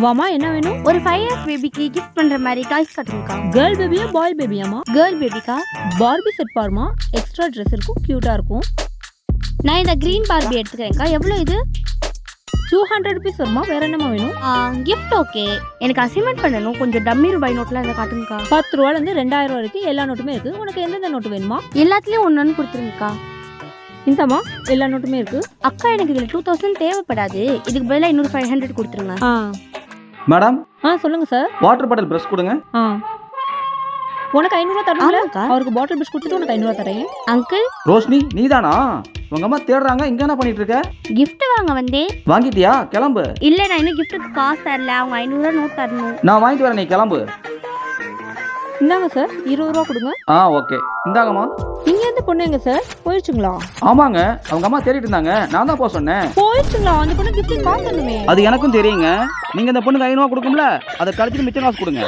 வாமா, என்ன வேணும்? ஒரு 5 இயர்ஸ் பேபிக்கு கிஃப்ட் பண்ற மாதிரி டாய்ஸ் காட்டுங்கக்கா. கேர்ள் பேபியா பாய் பேபியாமா? கேர்ள் பேபிக்கா. பார்பி செட் பாருமா, எக்ஸ்ட்ரா ட்ரெஸ் இருக்கும், கியூட்டா இருக்கும். நான் இந்த கிரீன் பார்பி எடுத்துக்கிறேன்க்கா. எவ்வளோ இது? 200 rupees வருமா? வேற என்னமா வேணும்? Gift okay. எனக்கு அசைன்மெண்ட் பண்ணணும். கொஞ்சம் டம்மி ரூபாய் நோட்லாம் இதை காட்டுங்கக்கா. 10 ரூபாயில இருந்து 2000 வரைக்கும் எல்லா நோட்டுமே இருக்கு. உனக்கு எந்தெந்த நோட்டு வேணுமா? எல்லாத்துலயும் ஒன்னு கொடுத்துருங்கக்கா. இந்தமா எல்லா நோட்டுமே இருக்கு. அக்கா, எனக்கு இதுல 2000 தேவைப்படாது. இதுக்கு பதிலாக இன்னொரு 500 கொடுத்துருங்க. மேடம், சொல்லுங்க சார். வாட்டர் பாட்டில் பிரஷ் கொடுங்க. உனக்கு 500 தரணும்ல? ஆமாக்கா. அவருக்கு பாட்டில் பிஸ்கட் கொடுத்துட்டு உனக்கு 500 தரேன். அங்கிள், ரோஷினி, நீதானா? உங்க அம்மா தேடுறாங்க. இங்க என்ன பண்ணிட்டு இருக்க? gift வாங்க வந்தேன். வாங்கிட்டியா? கிளம்பு. இல்ல, நான் இன்னும் கிஃப்ட்டுக்கு காசு தரல. அவங்க 500 நோட் தரணும். நான் வாங்கிட்டு வரேன், நீ கிளம்பு. இந்தாங்க சார், 20 ரூபா கொடுங்க. ஓகே, இந்தாங்கம்மா. இங்க இருந்து பொண்ணு எங்க சார்? போயிடுச்சுங்களா? ஆமாங்க, அவங்க அம்மா தேடிட்டு இருந்தாங்க. நான் தான் போக சொன்னேன். போயிடுச்சுங்களா? அந்த பொண்ணு கிஃப்ட் காசு தரணுமே. அது எனக்கும் தெரியுங்க. நீங்க இந்த பொண்ணுக்கு 500 கொடுக்கும்ல, அதை கழிச்சிட்டு மிச்சம் காசு கொடுங்க.